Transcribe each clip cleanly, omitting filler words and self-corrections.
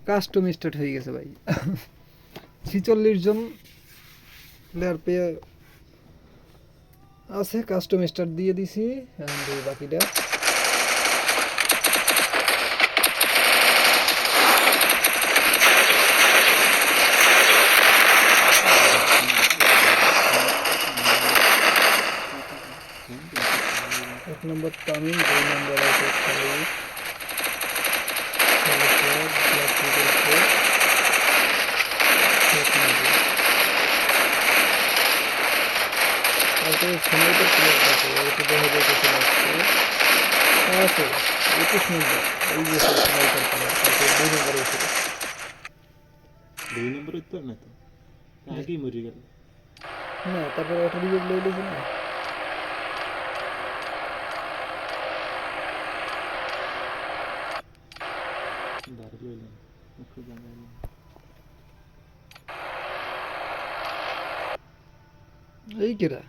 Custom start হয়ে গেছে ভাই। 46 জন প্লেয়ার পেয়ে আছে, কাস্টম স্টার্ট দিয়ে দিছি। এখন দেখি বাকিটা। এক নম্বর তামিম, 2 নম্বর আছে খালিদ, তারপরে স্নাইপার প্লেয়ার আছে, ওইটা দেখা যাইতেছে আছে 21 নম্বর, এই যে স্নাইপার প্লেয়ার। তারপরে 2 নম্বরে ছিল, 2 নম্বরে তো না, তো আগেই মরে গেল। না তারপরে অটো রিজেক্ট লইলেছে না। দাঁড়িয়ে এলাম, ওকে জানাইলাম। এই কেরা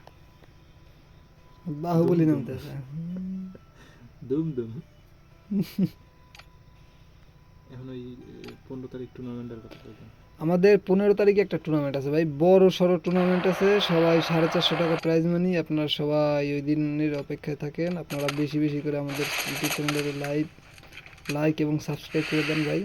বাহুবলী নামতেছে। দুম দুম। এখন ওই 15 তারিখ টুর্নামেন্টের কথা বলতাম। আমাদের 15 তারিখে একটা টুর্নামেন্ট আছে ভাই, বড় সড়ো টুর্নামেন্ট আছে। সবাই 450 টাকা প্রাইজ মানি। আপনারা সবাই ওই দিনের অপেক্ষায় থাকেন। আপনারা বেশি বেশি করে আমাদের ইউটিউব চ্যানেলের লাইক এবং সাবস্ক্রাইব করে দেন ভাই।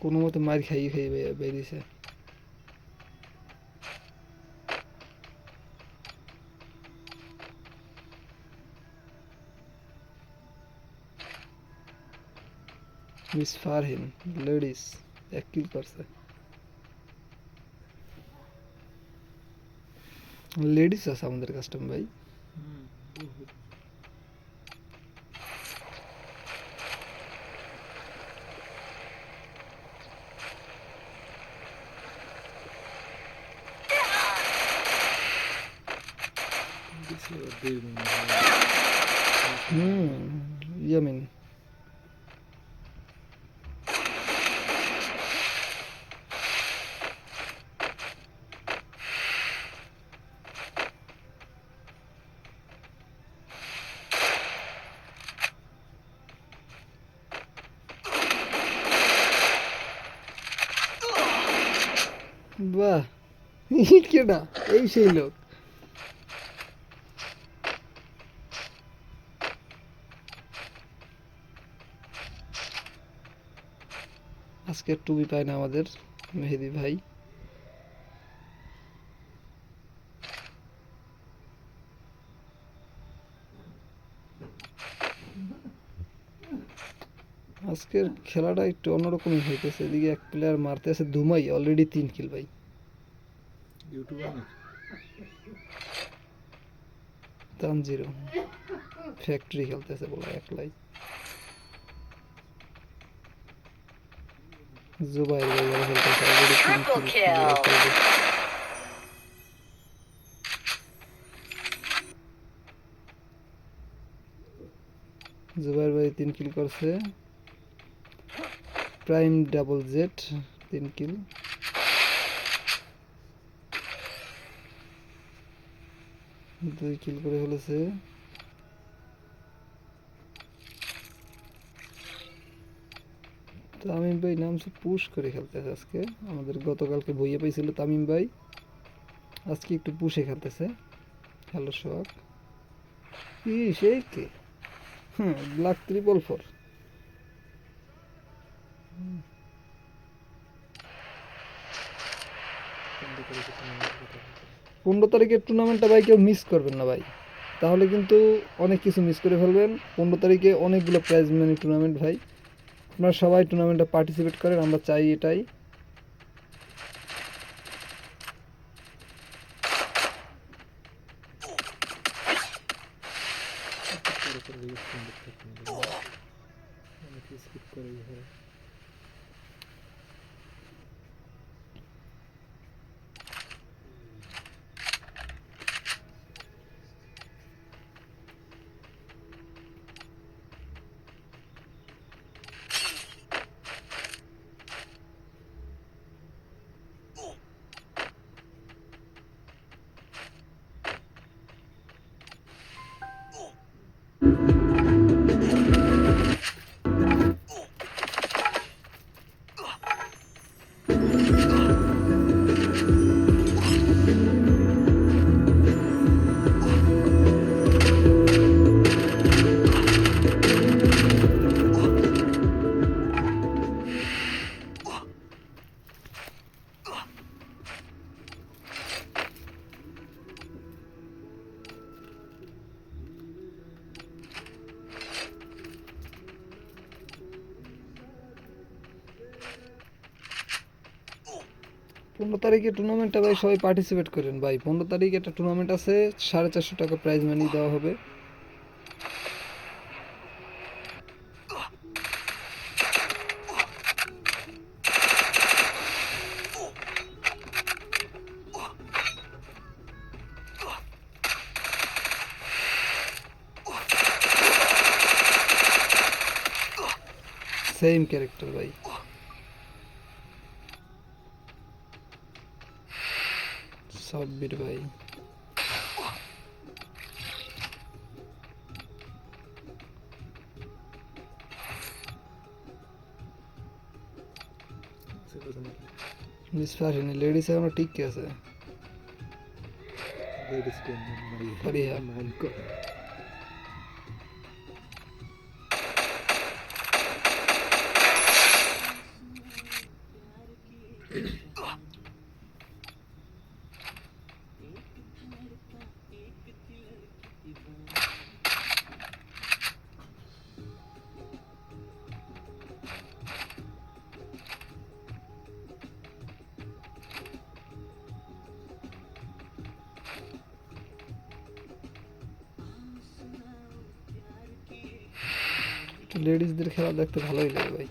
কোনো মতে মার খাইয়ে খাইয়ে বেরিয়েছে। মিস ফারহিন লেডিস 1 কিল করছে। লেডিস আছে আমাদের কাস্টম ভাই। ইয়ামিন বাহ, কেডা এই সেই লোক। আজকে টুপি পায় না আমাদের মেহেদি ভাই। আজকের খেলাটা একটু অন্যরকমই হইতেছে। এদিকে এক প্লেয়ার মারতেছে ধুমাই, অলরেডি 3 কিল ভাই। ইউটিউবার না, তানজিরো ফ্যাক্টরি খেলতেছে বলা একলাই। জুবাইর ভাই ভালো খেলতেছে, অলরেডি 3 কিল। জুবাইর ভাই 3 কিল করছে। প্রাইম ডাবল জেড 3 কিল। দুই কিল করে ফেলেছে। তামিম ভাই নামছে পুশ করে খেলতেছে আজকে। আমাদের গতকালকে বইয়ে পাইছিল তামিম ভাই, আজকে একটু পুশে খেলতেছে। হ্যালো সোহাগ, ই সেই কে, ব্ল্যাক 444। 15 তারিখের টুর্নামেন্টটা ভাই কেউ মিস করবেন না ভাই, তাহলে কিন্তু অনেক কিছু মিস করে ফেলবেন। 15 তারিখে অনেকগুলো প্রাইজ মানি টুর্নামেন্ট ভাই। আপনারা সবাই টুর্নামেন্টে পার্টিসিপেট করেন, আমরা চাই এটাই। স্কিপ করেই হয়। 15 তারিখে টুর্নামেন্টটা ভাই সবাই পার্টিসিপেট করেন ভাই। 15 তারিখে একটা টুর্নামেন্ট আছে, 450 টাকা প্রাইজ মানি দেওয়া হবে। সেম ক্যারেক্টার ভাই। সাব্বির ভাই। মিস ফারিনি লেডিস এখনো ঠিক আছে। Ladies ten Fariha. মাইন্ড করে। একটু লেডিসদের খেলা দেখতে ভালোই লাগে ভাই।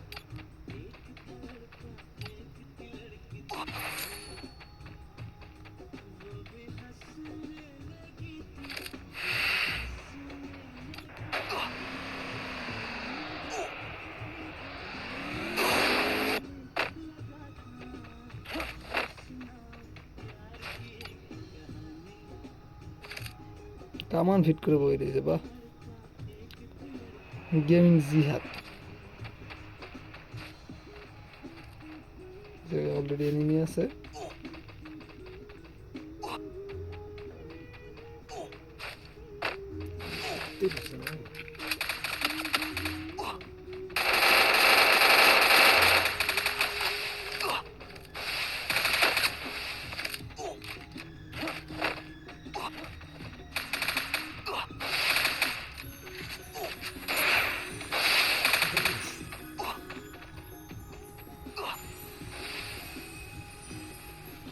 কামান ফিট করে বই দিয়েছে বাহ। গেমিং জিহাদ। অলরেডি এনিমি আছে।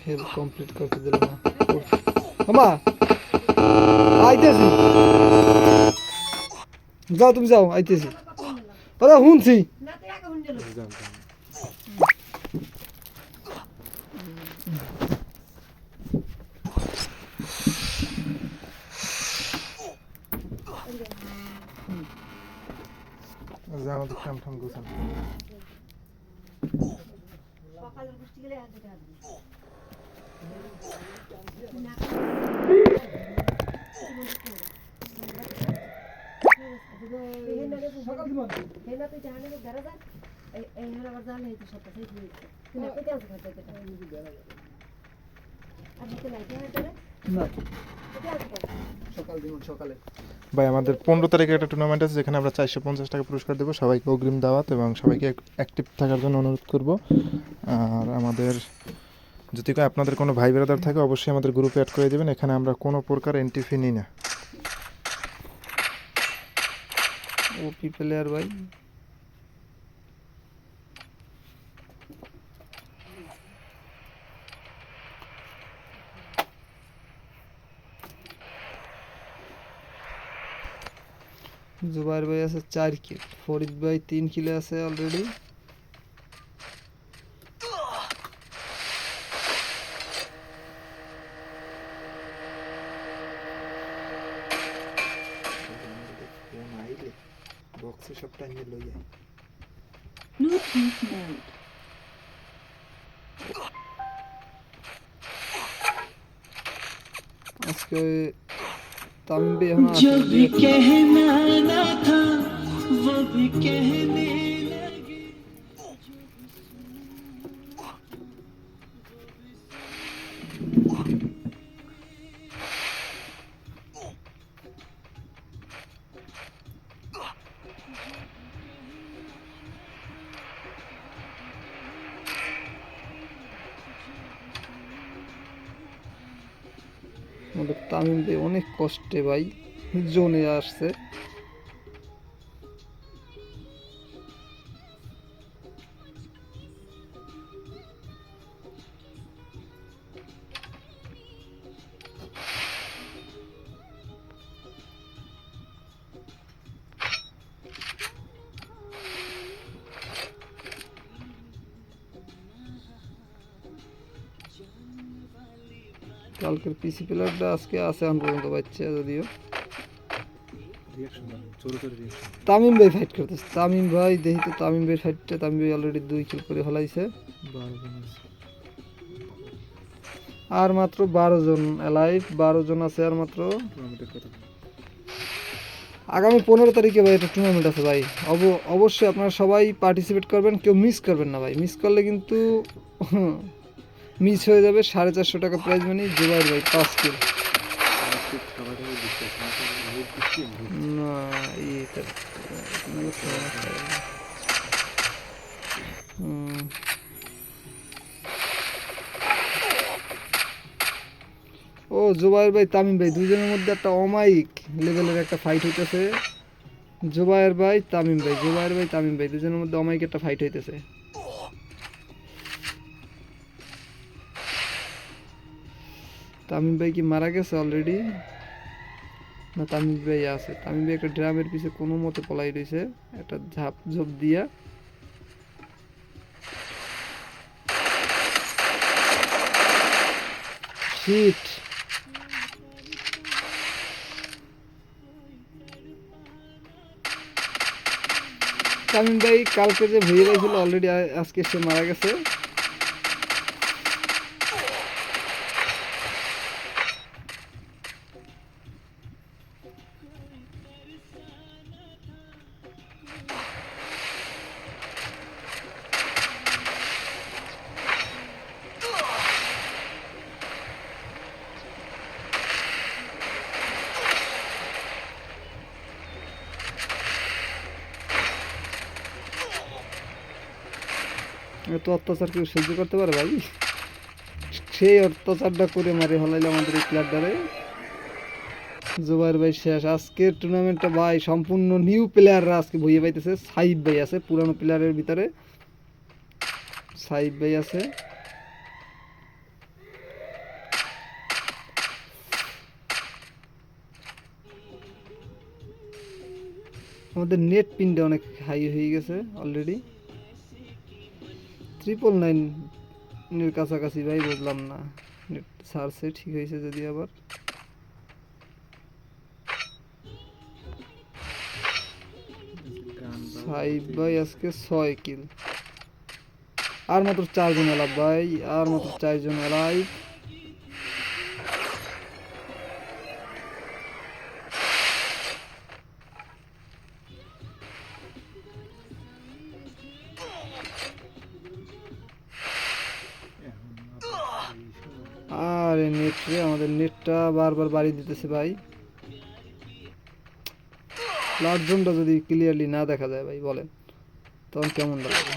হেল কমপ্লিট করতে দিল না। মামা আইতেছি, যাও তুমি যাও, আইতেছি। ওরা শুনছি। আমাদের কাম ঠাম গোছান। সকালের গোষ্ঠী গেলে আর যেতে হবে না সকালে ভাই আমাদের 15 তারিখে একটা টুর্নামেন্ট আছে যেখানে আমরা 450 টাকা পুরস্কার দেবো সবাইকে, অগ্রিম দাওয়াত, এবং সবাইকে অ্যাক্টিভ থাকার জন্য অনুরোধ করব। আর আমাদের যদি আপনাদের কোনো ভাই ব্রাদার থাকে অবশ্যই আমাদের গ্রুপে অ্যাড করে দেবেন। এখানে আমরা কোনো প্রকার এন্ট্রি ফি নিই না। ওপি প্লেয়ার ভাই। জুবাইর ভাই আছে 4 কিল, ফরিদ ভাই 3 কিলে আছে অলরেডি। বক্সে সব টাইমে লই যায়। আজকে তামিম ভাই এখন जो আসলে भी कहना ना था वो भी कहने लगे। আমাদের তামিম ভাই অনেক কষ্টে ভাই জোনে আসছে। কালকের পিসি প্লেয়ারটা আজকে আছে এখন পর্যন্ত বাচ্চা যদিও। তামিম ভাই ফাইট করতেছে, তামিম ভাই দেখি তো তামিম ভাই ফাইটটা। তামিম ভাই অলরেডি 2 কিল করে ফেলাইছে। আর মাত্র 12 জন অ্যালাইভ, 12 জন আছে আর মাত্র। আগামী 15 তারিখে ভাই একটা টুর্নামেন্ট আছে ভাই। অবশ্যই আপনারা সবাই পার্টিসিপেট করবেন, কেউ মিস করবেন না ভাই। মিস করলে কিন্তু মিস হয়ে যাবে। 450 টাকা প্রাইজ মানি। জুবাইর ভাই 5 কিল। না এইটা ও জুবাইর ভাই তামিম ভাই দুইজনের মধ্যে একটা অমাইক লেভেলের একটা ফাইট হইতেছে। জুবাইর ভাই তামিম ভাই, জুবাইর ভাই তামিম ভাই দুজনের মধ্যে অমাইক একটা ফাইট হইতেছে। তামিম ভাই কি মারা গেছে অলরেডি? না তামিম ভাই আছে। তামিম ভাই একটা ড্রামের পিছে কোনো মতে পলাই রয়েছে, একটা ঝাপ ঝোপ দিয়া। শিট, তামিম ভাই কালকে যে ভেয়ে গেছিল অলরেডি আজকে সে মারা গেছে। এত অত্যাচার কেউ সহ্য করতে পারে ভাই? সেই অত্যাচারটা করে মারি হলাইলো আমাদের এই প্লেয়ারটারে। জুবাইর ভাই শেষ। আজকের টুর্নামেন্টটা ভাই সম্পূর্ণ নিউ প্লেয়াররা আজকে বইয়ে পাইতেছে। সাইব ভাই আছে পুরানো প্লেয়ারের ভিতরে, সাইব ভাই আছে। আমাদের নেট পিনটা অনেক হাই হয়ে গেছে অলরেডি। 999 এর কাছাকাছি ভাই, বুঝলাম না। নেট সার্চে ঠিক হয়েছে যদি আবার। সাইব ভাই আজকে 6 কিল। আর মাত্র 4 জন এলাইভ ভাই, আর মাত্র 4 জন এলাইভ। আরে নেট রে, আমাদের নেটটা বারবার বাড়ি দিতেছে ভাই। লাস্ট জোনটা যদি ক্লিয়ারলি না দেখা যায় ভাই বলেন তখন কেমন লাগবে?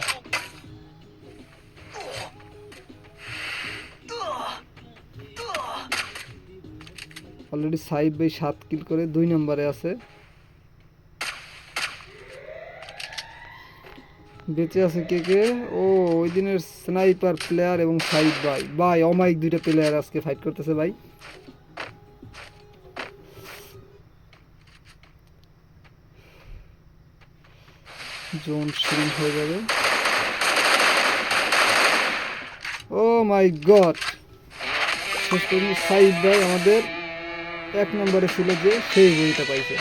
অলরেডি সাইব ভাই 7 কিল করে 2 নম্বরে আছে। বেঁচে আছে কে কে? ও ওই দিনের স্নাইপার প্লেয়ার এবং সাইব ভাই। ভাই অমাইক দুইটা প্লেয়ার আজকে ফাইট করতেছে ভাই। জোন শ্রিঙ্ক হয়ে যাবে। ও মাই গড, শেষ পর্যন্ত সাইব ভাই আমাদের 1 নম্বরে ছিল যে সেই বইটা পাইছে।